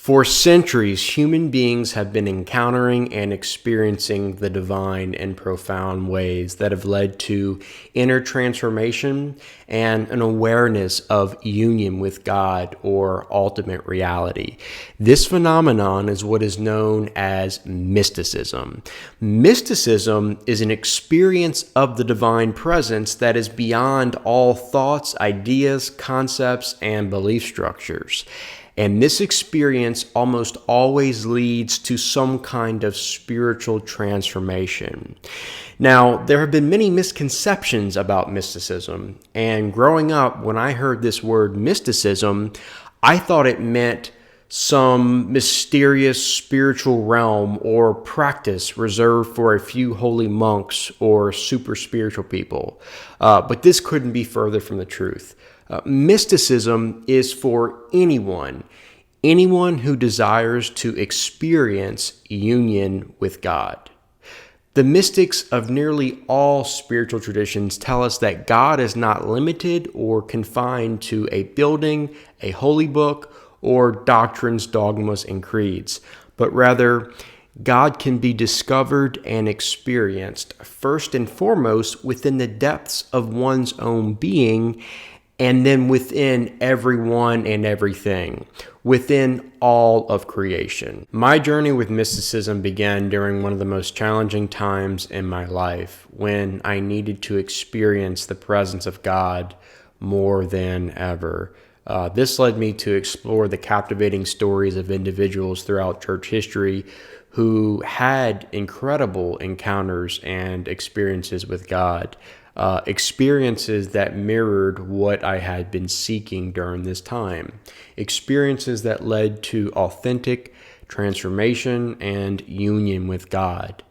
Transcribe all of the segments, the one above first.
For centuries, human beings have been encountering and experiencing the divine in profound ways that have led to inner transformation and an awareness of union with God or ultimate reality. This phenomenon is what is known as mysticism. Mysticism is an experience of the divine presence that is beyond all thoughts, ideas, concepts, and belief structures. And this experience almost always leads to some kind of spiritual transformation. Now, there have been many misconceptions about mysticism, and growing up, when I heard this word mysticism, I thought it meant some mysterious spiritual realm or practice reserved for a few holy monks or super spiritual people. But this couldn't be further from the truth. Mysticism is for anyone who desires to experience union with God. The mystics of nearly all spiritual traditions tell us that God is not limited or confined to a building, a holy book, or doctrines, dogmas, and creeds, but rather God can be discovered and experienced first and foremost within the depths of one's own being, and then within everyone and everything, within all of creation. My journey with mysticism began during one of the most challenging times in my life, when I needed to experience the presence of God more than ever. This led me to explore the captivating stories of individuals throughout church history who had incredible encounters and experiences with God. Experiences that mirrored what I had been seeking during this time. Experiences that led to authentic transformation and union with God.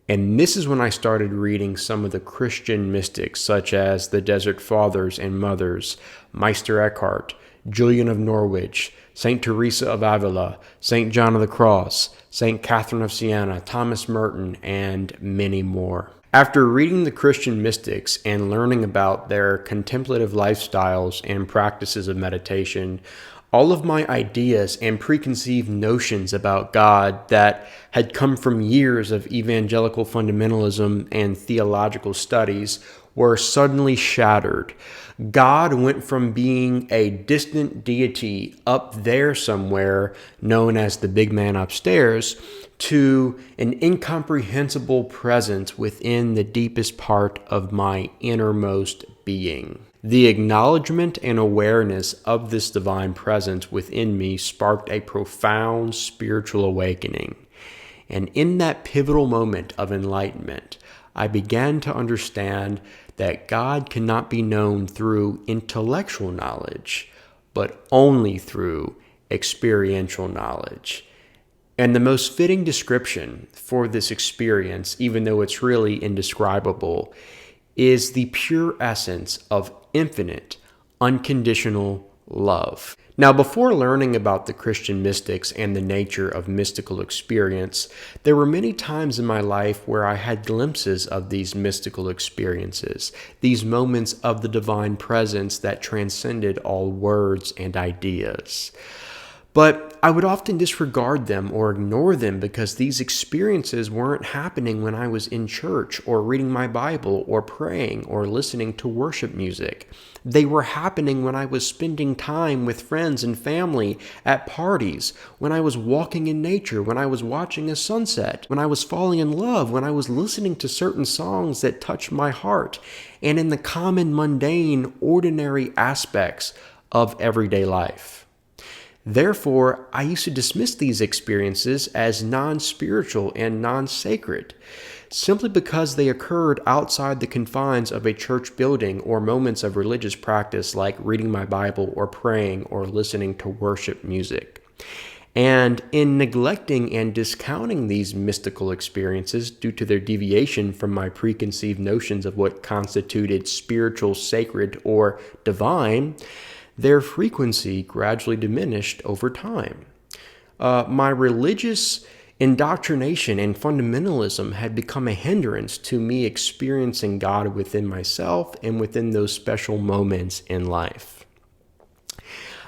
And this is when I started reading some of the Christian mystics, such as the Desert Fathers and Mothers, Meister Eckhart, Julian of Norwich, Saint Teresa of Avila, Saint John of the Cross, Saint Catherine of Siena, Thomas Merton, and many more. After reading the Christian mystics and learning about their contemplative lifestyles and practices of meditation, all of my ideas and preconceived notions about God that had come from years of evangelical fundamentalism and theological studies were suddenly shattered. God went from being a distant deity up there somewhere, known as the big man upstairs, to an incomprehensible presence within the deepest part of my innermost being. The acknowledgement and awareness of this divine presence within me sparked a profound spiritual awakening. And in that pivotal moment of enlightenment, I began to understand that God cannot be known through intellectual knowledge, but only through experiential knowledge. And the most fitting description for this experience, even though it's really indescribable, is the pure essence of infinite, unconditional love. Now, before learning about the Christian mystics and the nature of mystical experience, there were many times in my life where I had glimpses of these mystical experiences, these moments of the divine presence that transcended all words and ideas. But I would often disregard them or ignore them because these experiences weren't happening when I was in church or reading my Bible or praying or listening to worship music. They were happening when I was spending time with friends and family at parties, when I was walking in nature, when I was watching a sunset, when I was falling in love, when I was listening to certain songs that touched my heart, and in the common, mundane, ordinary aspects of everyday life. Therefore, I used to dismiss these experiences as non-spiritual and non-sacred, simply because they occurred outside the confines of a church building or moments of religious practice like reading my Bible or praying or listening to worship music. And in neglecting and discounting these mystical experiences due to their deviation from my preconceived notions of what constituted spiritual, sacred, or divine, their frequency gradually diminished over time. My religious indoctrination and fundamentalism had become a hindrance to me experiencing God within myself and within those special moments in life.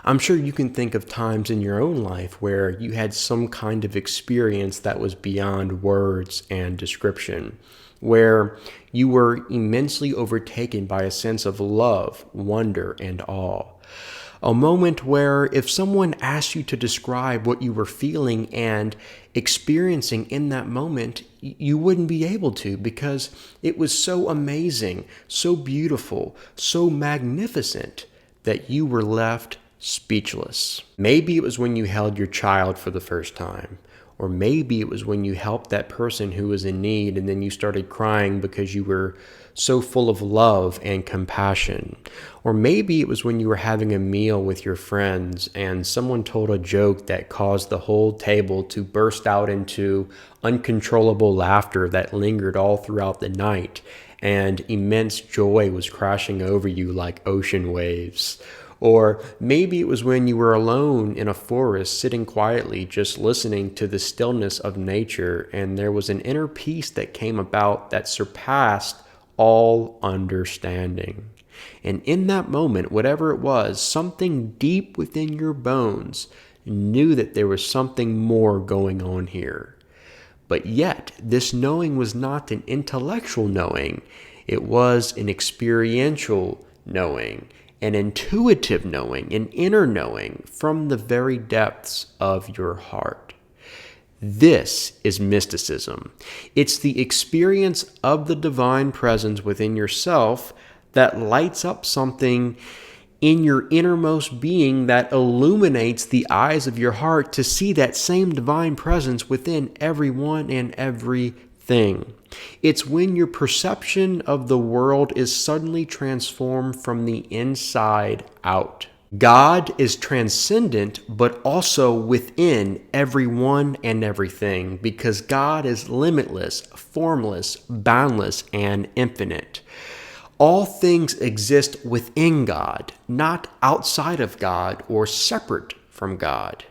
I'm sure you can think of times in your own life where you had some kind of experience that was beyond words and description, where you were immensely overtaken by a sense of love, wonder, and awe. A moment where if someone asked you to describe what you were feeling and experiencing in that moment, you wouldn't be able to because it was so amazing, so beautiful, so magnificent that you were left speechless. Maybe it was when you held your child for the first time. Or maybe it was when you helped that person who was in need and then you started crying because you were so full of love and compassion. Or maybe it was when you were having a meal with your friends and someone told a joke that caused the whole table to burst out into uncontrollable laughter that lingered all throughout the night, and immense joy was crashing over you like ocean waves. Or maybe it was when you were alone in a forest, sitting quietly, just listening to the stillness of nature, and there was an inner peace that came about that surpassed all understanding. And in that moment, whatever it was, something deep within your bones knew that there was something more going on here. But yet, this knowing was not an intellectual knowing. It was an experiential knowing, an intuitive knowing, an inner knowing from the very depths of your heart. This is mysticism. It's the experience of the divine presence within yourself that lights up something in your innermost being that illuminates the eyes of your heart to see that same divine presence within everyone and everything. It's when your perception of the world is suddenly transformed from the inside out. God is transcendent, but also within everyone and everything, because God is limitless, formless, boundless, and infinite. All things exist within God, not outside of God or separate from God.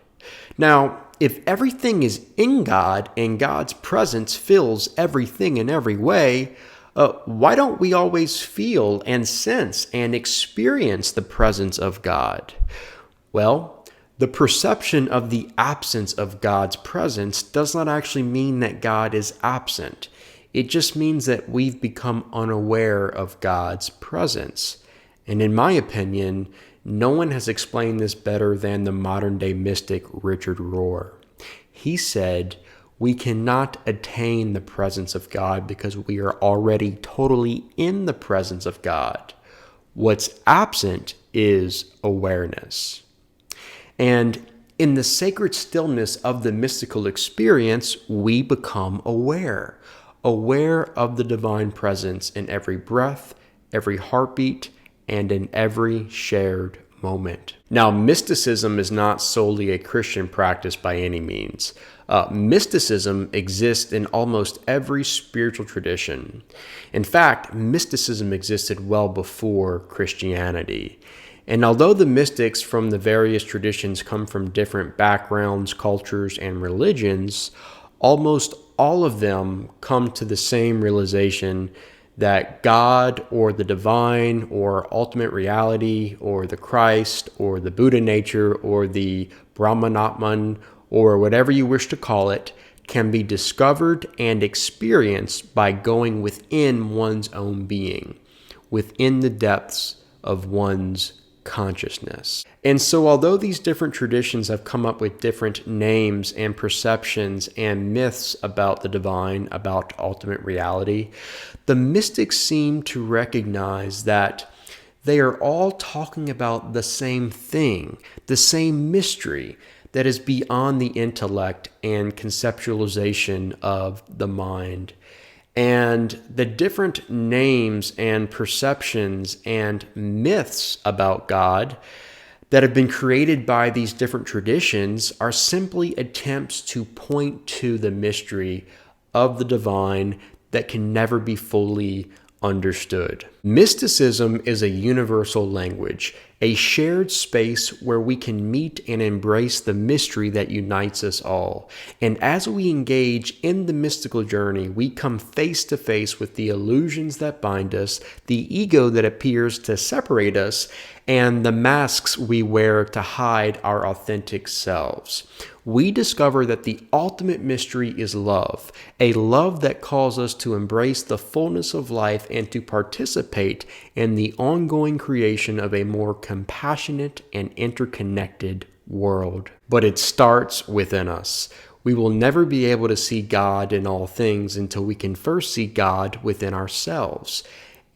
Now, if everything is in God and God's presence fills everything in every way, why don't we always feel and sense and experience the presence of God? Well, the perception of the absence of God's presence does not actually mean that God is absent. It just means that we've become unaware of God's presence. And in my opinion, no one has explained this better than the modern-day mystic Richard Rohr. He said, "We cannot attain the presence of God because we are already totally in the presence of God. What's absent is awareness." And in the sacred stillness of the mystical experience, we become aware of the divine presence in every breath, every heartbeat, and in every shared moment. Now, mysticism is not solely a Christian practice by any means. Mysticism exists in almost every spiritual tradition. In fact, mysticism existed well before Christianity. And although the mystics from the various traditions come from different backgrounds, cultures, and religions, almost all of them come to the same realization that God or the divine or ultimate reality or the Christ or the Buddha nature or the Brahmanatman or whatever you wish to call it can be discovered and experienced by going within one's own being, within the depths of one's consciousness. And so although these different traditions have come up with different names and perceptions and myths about the divine, about ultimate reality, the mystics seem to recognize that they are all talking about the same thing, the same mystery that is beyond the intellect and conceptualization of the mind. And the different names and perceptions and myths about God that have been created by these different traditions are simply attempts to point to the mystery of the divine that can never be fully understood. Mysticism is a universal language, a shared space where we can meet and embrace the mystery that unites us all. And as we engage in the mystical journey, we come face to face with the illusions that bind us, the ego that appears to separate us, and the masks we wear to hide our authentic selves. We discover that the ultimate mystery is love, a love that calls us to embrace the fullness of life and to participate in the ongoing creation of a more compassionate and interconnected world. But it starts within us. We will never be able to see God in all things until we can first see God within ourselves.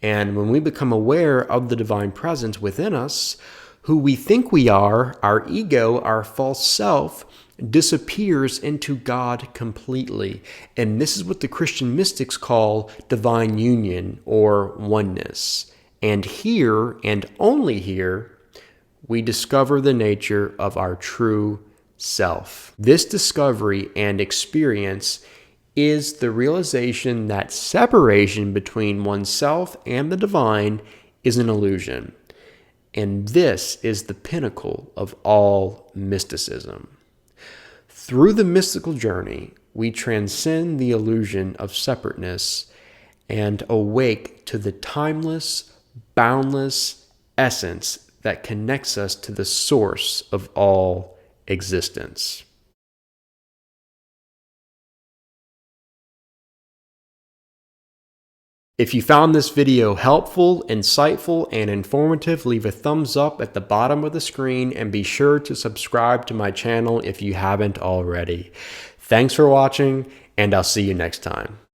And when we become aware of the divine presence within us, who we think we are, our ego, our false self, disappears into God completely. And this is what the Christian mystics call divine union or oneness. And here, and only here, we discover the nature of our true self. This discovery and experience is the realization that separation between oneself and the divine is an illusion. And this is the pinnacle of all mysticism. Through the mystical journey, we transcend the illusion of separateness and awake to the timeless, boundless essence that connects us to the source of all existence. If you found this video helpful, insightful, and informative, leave a thumbs up at the bottom of the screen and be sure to subscribe to my channel if you haven't already. Thanks for watching, and I'll see you next time.